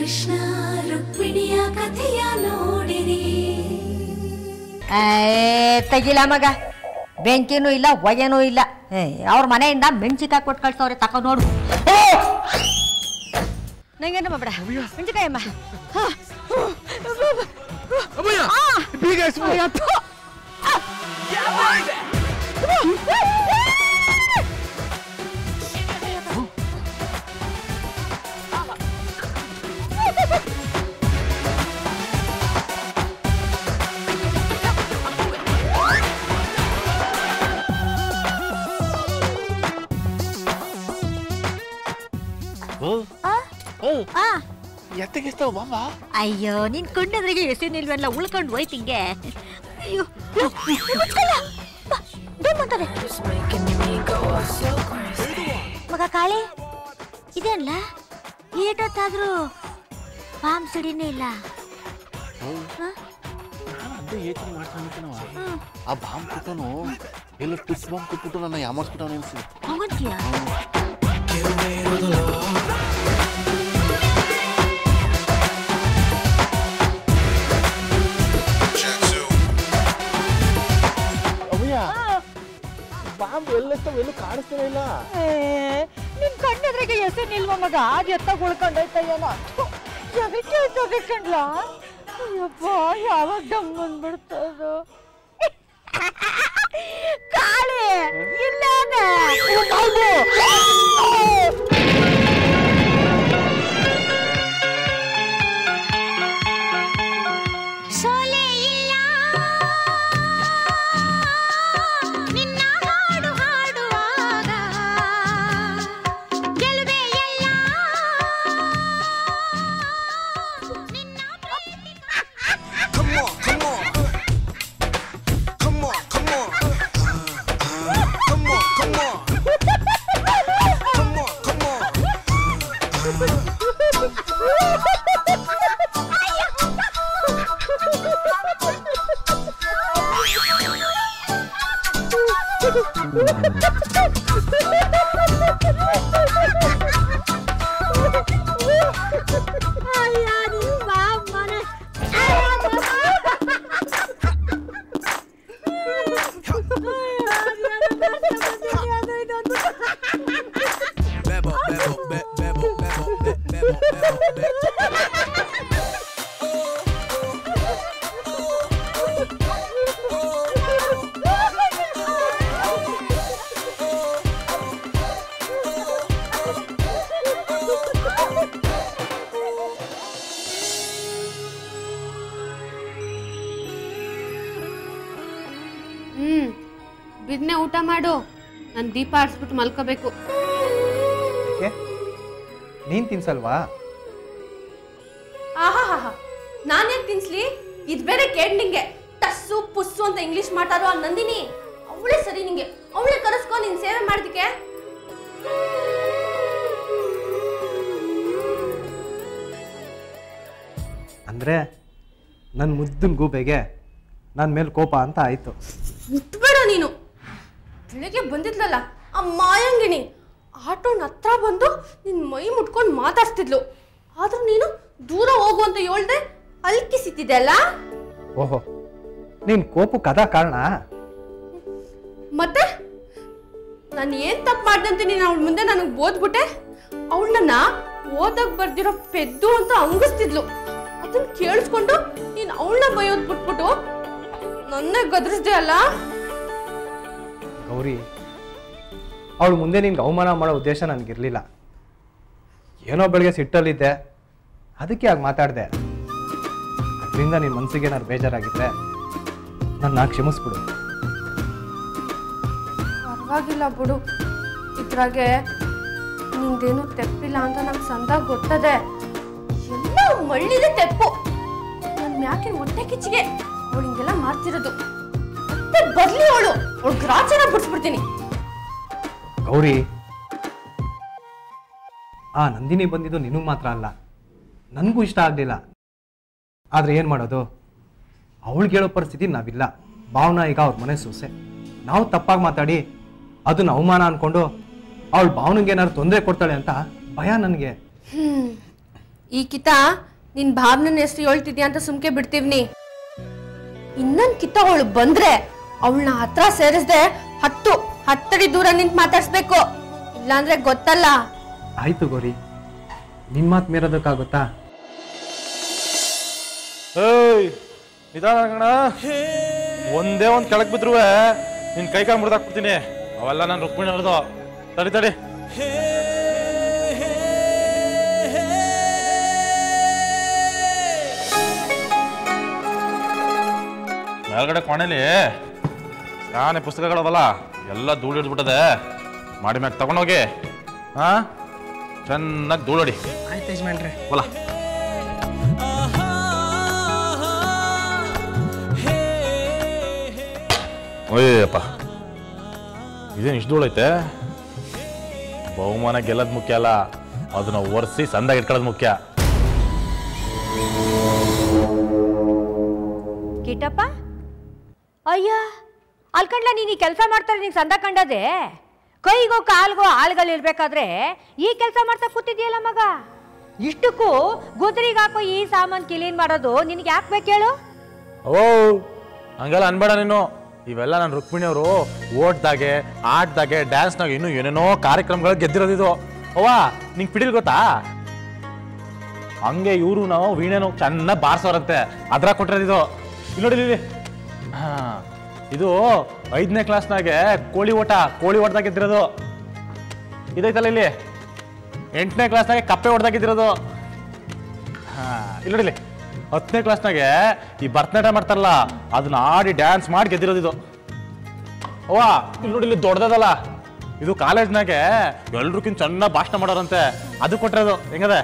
ಕೃಷ್ಣ ರುಕ್ಮಿಣಿಯ ಕಥೆಯ ನೋಡಿರಿ. ತೆಗಿಲ್ಲ ಮಗ, ಬೆಂಕಿನೂ ಇಲ್ಲ ಹೊಗೆನೂ ಇಲ್ಲ. ಅವ್ರ ಮನೆಯಿಂದ ಮೆಣಸಿಕಾಯಿ ಕೊಟ್ಟು ಕಳ್ಸವ್ರೆ, ತಕೊ ನೋಡು. ನಂಗೇನು ಬೇಡ ಮೆಣಸಿಕಾಯಿ ಅಮ್ಮ. ಎತ್ತಗಿಸ್ತಾವ ಬಾಬಾ. ಅಯ್ಯೋ ನಿನ್ ಕೊಂಡದ್ರಿಗೆ ಹೆಸರಿನಿಲ್ವೆಲ್ಲ ಉಳ್ಕೊಂಡು ಹೋಯ್ತಿಂಗೆ. ಅಯ್ಯೋ ಮಗ ಕಾಳಿ ಇದೇನಲ್ಲ ಏಟೊತ್ತಾದ್ರೂ ಬಾಂಬ್ ಸಿಡಿನೇ ಇಲ್ಲ. ಅದೇ ಯೋಚನೆ ಮಾಡ್ತಾನವ. ಆ ಬಾಂಬ್ ಕೊಟ್ಟನು ಎಲ್ಲ ಟಿಸ್ ಬಾಂಬ್ ಕೊಟ್ಬಿಟ್ಟು ನನ್ನ ಯಾಮಾರ್ಸ್ಬಿಟ್ಟವನು ಅನ್ಸಿ. ಹಂಗಂತೀಯ? ಬಾಂಬ್ ಎಲ್ಲೆತ್ತವ ಎಲ್ಲೂ ಕಾಣಿಸ್ತಾನೆ ಇಲ್ಲ. ನಿನ್ ಕಣ್ಣದ್ರಿಗೆ ಹೆಸರು ನಿಲ್ವ ಮಗ, ಅದ್ ಎತ್ತಾಗ ಉಳ್ಕೊಂಡೈತಯ್ಯನ. ಜಗಕ್ಕಂಡ್ಲ ಅಯ್ಯಪ್ಪ, ಯಾವಾಗ ದಮ್ ಬಂದ್ಬಿಡ್ತದ. ಕಾಳಿ ಇಲ್ಲ ಬಿದ್ನೆ ಊಟ ಮಾಡು. ನಾನು ದೀಪ ಆರಿಸ್ಬಿಟ್ಟು ಮಲ್ಕೋಬೇಕು. ನೀನ್ ತಿನ್ಸಲ್ವಾ? ಆಹಾ, ನಾನೇನ್ ತಿನ್ಸ್ಲಿ? ಇದ್ ಬೇರೆ ಕೇಳ್ ನಿಂಗೆ. ಟಸ್ಸು ಪುಸ್ಸು ಅಂತ ಇಂಗ್ಲಿಷ್ ಮಾತಾಡೋ ಆ ನಂದಿನಿ ಅವಳೇ ಸರಿ ನಿಂಗೆ. ಅವಳೇ ಕರೆಸ್ಕೊ ನಿನ್ ಸೇವೆ ಮಾಡ್ದಿಕ್ಕೆ. ಅಂದ್ರೆ ನನ್ನ ಮುದ್ದನ್ ಗೂಬೆಗೆ ನನ್ನ ಮೇಲೆ ಕೋಪ ಅಂತ ಆಯ್ತು. ಮುಟ್ಬೇಡ ನೀನು. ಬೆಳಗ್ಗೆ ಬಂದಿದ್ಲಲ್ಲ ಆ ಮಾಯಂಗಿನಿ, ಆಟೋನ ಹತ್ರ ಬಂದು ನಿನ್ ಮೈ ಮುಟ್ಕೊಂಡು ಮಾತಾಡ್ಸ್ತಿದ್ಲು. ಆದ್ರೂ ನೀನು ದೂರ ಹೋಗು ಅಂತ ಹೇಳ್ದೆ ಅಲ್ಕಿಸಿತ್ತಿದೆ ಅಲ್ಲ. ಓಹೋ, ನೀನ್ ಕೋಪಕ್ಕೆ ಅದ ಕಾರಣ? ಮತ್ತೆ ನಾನು ಏನ್ ತಪ್ಪು ಮಾಡ್ದೆ ಅಂತ ನೀನು ಅವಳ ಮುಂದೆ ನನಗೆ ಬೋದ್ಬಿಟ್ಟೆ. ಅವಳನ್ನ ಓದಕ್ ಬರ್ದಿರೋ ಪೆದ್ದು ಅಂತ ಅಂಗಿಸ್ತಿದ್ಲು. ಅದನ್ನ ಕೇಳಿಸ್ಕೊಂಡು ನೀನ್ ಅವಳನ್ನ ಬೈಯೋದ್ ಬಿಟ್ಬಿಟ್ಟು ನನ್ನ ಗದರಿಸ್ದೆ ಅಲ್ಲ. ಗೌರಿ, ಅವಳು ಮುಂದೆ ನಿನ್ಗೆ ಅವಮಾನ ಮಾಡೋ ಉದ್ದೇಶ ನನಗಿರ್ಲಿಲ್ಲ. ಏನೋ ಬೆಳಗ್ಗೆ ಸಿಟ್ಟಲ್ಲಿದ್ದೆ, ಅದಕ್ಕೆ ಆಗ ಮಾತಾಡಿದೆ. ಅದರಿಂದ ನಿನ್ನ ಮನಸ್ಸಿಗೆ ಏನಾದ್ರು ಬೇಜಾರಾಗಿದ್ರೆ ನನ್ನ ಕ್ಷಮಿಸ್ಬಿಡು. ಪರವಾಗಿಲ್ಲ ಬಿಡು. ಇದ್ರಾಗೆ ನಿಂದೇನು ತೆಪ್ಪಿಲ್ಲ ಅಂತ ನಂಗೆ ಸಂದಾಗ ಗೊತ್ತದೆ. ಎಲ್ಲ ಮಳ್ಳಿದೆ ತೆಪ್ಪು. ನನ್ನ ಮ್ಯಾಕಿನ ಹೊಟ್ಟೆ ಕಿಚ್ಚಿಗೆ ಅವಳು ಹಿಂಗೆಲ್ಲ ಮಾಡ್ತಿರೋದು. ಮತ್ತೆ ಬರ್ಲಿ ಅವಳು ಗ್ರಾಚಾರ ಬಿಡಿಸ್ಬಿಡ್ತೀನಿ. ಗೌರಿ, ಆ ನಂದಿನಿ ಬಂದಿದ್ದು ನಿನಗೆ ಮಾತ್ರ ಅಲ್ಲ, ನನಗೂ ಇಷ್ಟ ಆಗಲಿಲ್ಲ. ಆದರೆ ಏನು ಮಾಡೋದು, ಅವಳಿಗೆ ಹೇಳೋ ಪರಿಸ್ಥಿತಿ ನಾವಿಲ್ಲ. ಭಾವನಾ ಈಗ ಅವ್ರ ಮನೆ ಸೊಸೆ. ನಾವು ತಪ್ಪಾಗಿ ಮಾತಾಡಿ ಅದನ್ನ ಅವಮಾನ ಅನ್ಕೊಂಡು ಅವಳು ಭಾವನಿಗೆ ಏನಾದ್ರು ತೊಂದರೆ ಕೊಡ್ತಾಳೆ ಅಂತ ಭಯ ನನಗೆ. ಈ ಕಿತ ನಿನ್ ಭಾವನ ಹೆಸರು ಹೇಳ್ತಿದ್ಯಾ ಅಂತ ಸುಮ್ಕೆ ಬಿಡ್ತೀವ್ನಿ. ಇನ್ನೊಂದ್ ಕಿತ ಅವಳು ಬಂದ್ರೆ ಅವಳನ್ನ ಹತ್ರ ಸೇರಿಸ್ದೆ 10 ಅಡಿ ದೂರ ನಿಂತ್ ಮಾತಾಡ್ಸ್ಬೇಕು, ಇಲ್ಲಾಂದ್ರೆ ಗೊತ್ತಲ್ಲ. ಆಯ್ತು ಗೌರಿ, ನಿನ್ ಮಾತು ಮೀರೋದಕ್ಕಾಗುತ್ತಾ? ನಿಧಾನ ಕಣ, ಒಂದೇ ಒಂದ್ ಕೆಳಕ್ ಬಿದ್ರುವೆ ನಿನ್ ಕೈ ಕಾಲು ಮುರಿದಾಕ್ಬಿಡ್ತೀನಿ. ಅವೆಲ್ಲ ನಾನು ರುಕ್ಮಿಣಿ ಹೊಡೆದು. ತಡಿ ತಡಿ, ಮೇಲ್ಗಡೆ ಕೋಣೆಲಿ ಶಾನೆ ಪುಸ್ತಕಗಳವಲ್ಲ ಎಲ್ಲ ಧೂಳು ಹಿಡಿದ್ಬಿಟ್ಟದೆ. ಮಾಡಿ ಮ್ಯಾಗ ತಗೊಂಡೋಗಿ ಹಾ ಚೆನ್ನಾಗಿ ಧೂಳಡಿ. ಆಯ್ತು ಯಜಮಾನ್ರೆ. ಹೊಲ ಓಯ್ಯಪ್ಪ, ಇದೇನು ಇಷ್ಟು ಧೂಳೈತೆ? ಬಹುಮಾನ ಗೆಲ್ಲದ್ ಮುಖ್ಯ ಅಲ್ಲ, ಅದನ್ನ ಒರೆಸಿ ಸಂದಾಗ ಇಟ್ಕೊಳ್ಳೋದು ಮುಖ್ಯ. ಕಿಟ್ಟಪ್ಪ, ಅಯ್ಯ ಅಲ್ಕಂಡ್ಲ ನೀನು ಈ ಕೆಲಸ ಮಾಡ್ತಾರೆ, ನೀನು ಸಂದ ಕಂಡದೆ ಕೈಗೋ ಕಾಲ್ಗೋ ಆಳ್ಗಳು ಇರ್ಬೇಕಾದ್ರೆ ಈ ಕೆಲಸ ಮಾಡ್ತಾ ಕೂತಿದ್ಯಲ್ಲ ಮಗ. ಇಷ್ಟಕ್ಕೂ ಗುದ್ರಿಗಾಕೋ ಈ ಸಾಮಾನು ಕ್ಲೀನ್ ಮಾಡೋದು ನಿನಗೆ ಯಾಕೆ ಬೇಕು ಹೇಳು? ಓ ಹಂಗೆಲ್ಲ ಅನ್ಬೇಡ ನೀನು. ಇವೆಲ್ಲ ನನ್ನ ರುಕ್ಮಿಣಿಯವರು ಓಟ್ದಾಗೆ ಆಟದಾಗೆ ಡ್ಯಾನ್ಸ್ನಾಗೆ ಇನ್ನೂ ಏನೇನೋ ಕಾರ್ಯಕ್ರಮಗಳು ಗೆದ್ದಿರೋದಿದು. ಅವ್ವ ನಿಂಗೆ ಪಿಡಿಲ್ ಗೊತ್ತಾ? ಹಂಗೆ ಇವರು ನಾವು ವೀಣೆನೋ ಚೆನ್ನಾಗಿ ಬಾರಿಸೋರಂತೆ, ಅದ್ರ ಕೊಟ್ಟಿರೋದಿದು. ಇಲ್ಲಿ ನೋಡಿ, ಹಾ ಇದು 5ನೇ ಕ್ಲಾಸ್ನಾಗೆ ಕೋಳಿ ಓಟದಾಗ ಗೆದ್ದಿರೋದು. ಇದೈತಲ್ಲ ಇಲ್ಲಿ 8ನೇ ಕ್ಲಾಸ್ನಾಗೆ ಕಪ್ಪೆ ಹೊಡೆದಾಗಿದ್ದಿರೋದು. ಹಾ ಇಲ್ಲಿ ನೋಡಿಲಿ 10ನೇ ಕ್ಲಾಸ್ನಾಗೆ ಈ ಭರತನಾಟ್ಯ ಮಾಡ್ತಾರಲ್ಲ ಅದನ್ನ ಆಡಿ ಡ್ಯಾನ್ಸ್ ಮಾಡಿ ಗೆದ್ದಿರೋದು. ಅವ್ವ ಇಲ್ಲಿ ನೋಡಿ, ಇಲ್ಲಿ ದೊಡ್ಡದಲ್ಲ ಇದು. ಕಾಲೇಜ್ನಾಗೆ ಎಲ್ರಿಗಿಂತ ಚೆನ್ನಾಗಿ ಭಾಷಣ ಮಾಡೋರಂತೆ, ಅದು ಕೊಟ್ಟಿರೋದು. ಹೆಂಗದೆ?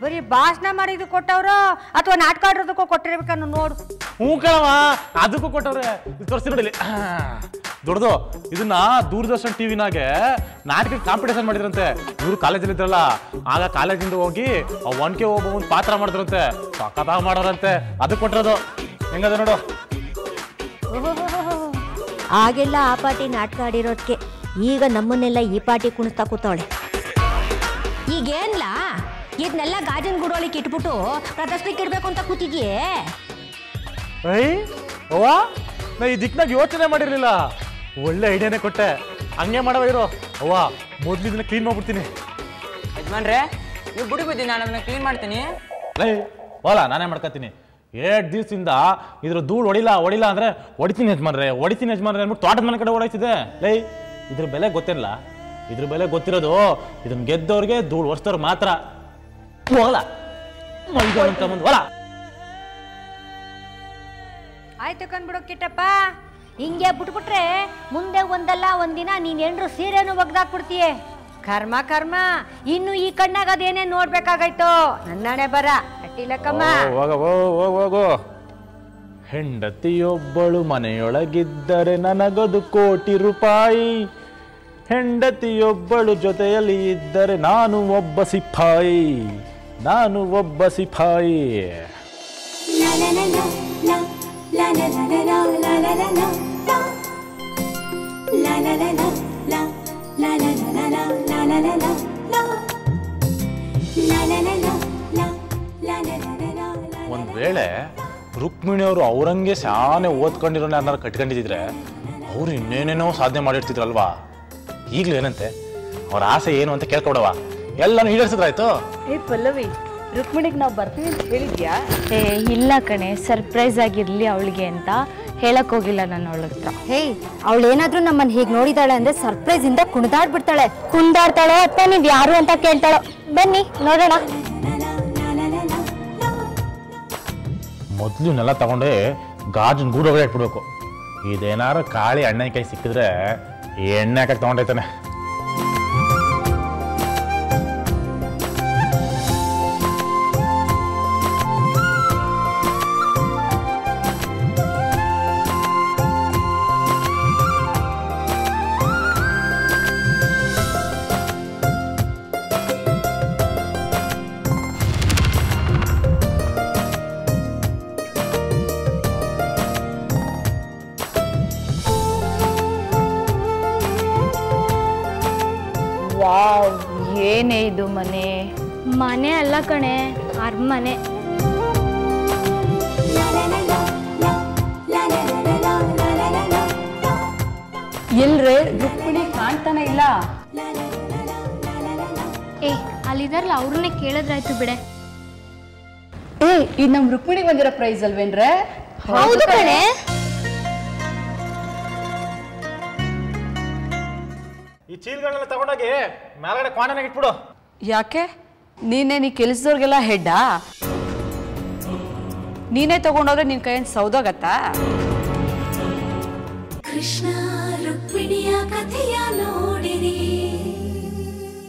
ಬರೀ ಭಾಷಣ ಮಾಡಿದ್ದು ಕೊಟ್ಟವ್ರು ಅಥವಾ ನಾಟಕ ಆಡೋದಕ್ಕೂ ಕೊಟ್ಟಿರ್ಬೇಕನ್ನು ನೋಡು. ಹ್ಞೂ ಕಣವ, ಅದಕ್ಕೂ ಕೊಟ್ಟವ್ರೆ. ತೋರಿಸಿ ನೋಡಿಲಿ, ದೊಡ್ಡದು. ಇದನ್ನ ದೂರದರ್ಶನ್ ಟಿವಿನಾಗೆ ನಾಟಕ ಕಾಂಪಿಟೇಷನ್ ಮಾಡಿದ್ರಂತೆ. ಇವರು ಕಾಲೇಜಲ್ಲಿ ಇದ್ರಲ್ಲ, ಆಗ ಕಾಲೇಜಿಂದ ಹೋಗಿ ಒನ್ಕೆ ಒಬ್ಬ ಒಂದು ಪಾತ್ರ ಮಾಡಿದ್ರಂತೆ, ಸಖತ್ತಾಗಿ ಮಾಡೋರಂತೆ, ಅದು ಕೊಟ್ಟಿರೋದು. ಹೆಂಗದ ನೋಡು. ಆಗೆಲ್ಲ ಆ ಪಾಟಿ ನಾಟಕ ಆಡಿರೋದಕ್ಕೆ ಈಗ ನಮ್ಮನ್ನೆಲ್ಲ ಈ ಪಾಟಿ ಕುಣಿಸ್ತಾ ಕೂತವಳೆ. ಈಗೇನ್ಲ ಇದನ್ನೆಲ್ಲ ಗಾಜಿನ ಗುಡೋಳಿಗೆ ಇಟ್ಬಿಟ್ಟು ಪ್ರದರ್ಶನಕ್ಕೆ ಇಡ್ಬೇಕು ಅಂತ ಕೂತಿದ್ಯೇ? ಅವ್ವ ನಾ ಈ ದಿಕ್ನಾಗ ಯೋಚನೆ ಮಾಡಿರ್ಲಿಲ್ಲ. ಒಳ್ಳೆ ಐಡಿಯಾನೇ ಕೊಟ್ಟೆ. ಹಂಗೆ ಮಾಡವ ಇರೋ. ಅವ್ವ ಮೊದ್ಲು ಇದನ್ನ ಕ್ಲೀನ್ ಮಾಡ್ಬಿಡ್ತೀನಿ. ಯಜಮಾನ್ರೆ ನೀವು ಬುಡಿ ಬುದ್ದಿ, ನಾನು ಅದನ್ನ ಕ್ಲೀನ್ ಮಾಡ್ತೀನಿ. ಲೈ ಹೋಲ, ನಾನೇ ಮಾಡ್ಕೊತೀನಿ. 2 ದಿವಸದಿಂದ ಇದ್ರ ಧೂಳು ಹೊಡಿಲ್ಲ ಅಂದ್ರೆ ಹೊಡಿತೀನಿ ಯಜಮಾನ್ರೆ ಅಂದ್ಬಿಟ್ಟು ತೋಟದ ಮನೆ ಕಡೆ ಓಡಾಯ್ತಿದೆ. ಲೈ ಇದ್ರ ಬೆಲೆ ಗೊತ್ತಿಲ್ಲ. ಇದ್ರ ಬೆಲೆ ಗೊತ್ತಿರೋದು ಇದನ್ನ ಗೆದ್ದವ್ರಿಗೆ, ಧೂಳು ಒರೆಸ್ತವ್ರು ಮಾತ್ರ. ಹೋಗಲ್ಲ ಅಂತ ಮುಂದೆ ಹೊಲ. ಆಯ್ತು ಕಂಡ್ಬಿಡು ಕಿಟ್ಟಪ್ಪ, ಹಿಂಗೆ ಬಿಟ್ಬಿಟ್ರೆ ಮುಂದೆ ಒಂದಲ್ಲ ಒಂದಿನ ನೀನ್ ಹೆಂಡ್ರು ಸೀರೆನು ಒಗ್ದಾಕ್ಬಿಡ್ತೀಯೇ. ಕರ್ಮ ಇನ್ನು ಈ ಕಣ್ಣಾಗ ಅದೇನೇ ನೋಡ್ಬೇಕಾಗಾಯ್ತು. ನನ್ನಣೆ ಬರ ಅಟ್ಟಿಲಕ್ಕಮ್ಮ. ಹೋಗೋ. ಹೆಂಡತಿಯೊಬ್ಬಳು ಮನೆಯೊಳಗಿದ್ದರೆ ನನಗದು ಕೋಟಿ ರೂಪಾಯಿ. ಹೆಂಡತಿಯೊಬ್ಬಳು ಜೊತೆಯಲ್ಲಿ ಇದ್ದರೆ ನಾನು ಒಬ್ಬ ಸಿಪಾಯಿ. ಒಂದ್ ವೇಳೆ ರುಕ್ಮಿಣಿಯವರು ಅವ್ರಂಗೆ ಶಾನೆ ಓದ್ಕೊಂಡಿರೋ ಯಾರನ್ನಾರು ಕಟ್ಕೊಂಡಿದ್ರೆ ಅವ್ರು ಇನ್ನೇನೇನೋ ಸಾಧನೆ ಮಾಡಿರ್ತಿದ್ರಲ್ವಾ. ಈಗ್ಲೂ ಏನಂತೆ ಅವ್ರ ಆಸೆ ಏನು ಅಂತ ಕೇಳ್ಕೊಡವ, ಎಲ್ಲಾನು ಈಡೇರಿಸಿದ್ರಾಯ್ತು. ಪಲ್ಲವಿ, ರುಕ್ಮಿಣಿಗೆ ನಾವು ಬರ್ತೀವಿ ಅಂತ ಹೇಳಿದ್ಯಾ? ಇಲ್ಲ ಕಣೆ, ಸರ್ಪ್ರೈಸ್ ಆಗಿರ್ಲಿ ಅವಳಿಗೆ ಅಂತ ಹೇಳಕ್ ಹೋಗಿಲ್ಲ ನಾನು ಅವಳ ಹತ್ರ. ಅವಳೇನಾದ್ರೂ ನಮ್ಮನ್ನ ಹೀಗೆ ನೋಡಿದಾಳೆ ಅಂದ್ರೆ ಸರ್ಪ್ರೈಸ್ ಇಂದ ಕುಣಿದಾಡ್ತಾಳೆ ಅಥವಾ ನೀವ್ ಯಾರು ಅಂತ ಕೇಳ್ತಾಳೋ. ಬನ್ನಿ ನೋಡೋಣ. ಮೊದ್ಲು ನೆಲ ತಗೊಂಡೆ ಗಾಜಿನ ಗೂಡೊಳಗೆ ಇಟ್ಬಿಡ್ಬೇಕು. ಇದೇನಾರು ಕಾಳಿ ಎಣ್ಣೆ ಕೈ ಸಿಕ್ಕಿದ್ರೆ ಎಣ್ಣೆ ಹಾಕಕ್ಕೆ ತಗೊಂಡೈತಾನೆ. ವಾವ್, ಏನೇ ಇದು ಮನೆ, ಮನೆ ಅಲ್ಲ ಕಣೆ, ಅರಮನೆ. ಎಲ್ರೇ ರುಕ್ಮಿಣಿ ಕಾಣ್ತಾನೆ ಇಲ್ಲ. ಏ ಅಲ್ಲಿದಾರಲ್ಲ ಅವ್ರನ್ನೇ ಕೇಳಿದ್ರಾಯ್ತು ಬಿಡೆ. ಏ ಇದು ನಮ್ ರುಕ್ಮಿಣಿಗೆ ಬಂದಿರೋ ಪ್ರೈಸ್ ಅಲ್ವೇನ್ರೆ? ಹೌದು ಕಣೆ. ಈ ಚೀಲ್ಗಳನ್ನೆಲ್ಲ ತಗೊಂಡೋಗಿ ಮೇಲ್ಗಡೆ ಕ್ವಾಣನಾಗ ಇಟ್ಬಿಡು. ಯಾಕೆ ನೀನೇ ನೀ ಕೆಲಸದವ್ರಿಗೆಲ್ಲ ಹೆಡ್ಡಾ? ನೀನೇ ತಗೊಂಡೋದ್ರೆ ನಿನ್ ಕೈಯಿಂದ ಸೌದೋಗತ್ತಾ? ಕೃಷ್ಣ ರುಕ್ಮಿಣಿಯ ಕಥೆಯ ನೋಡಿ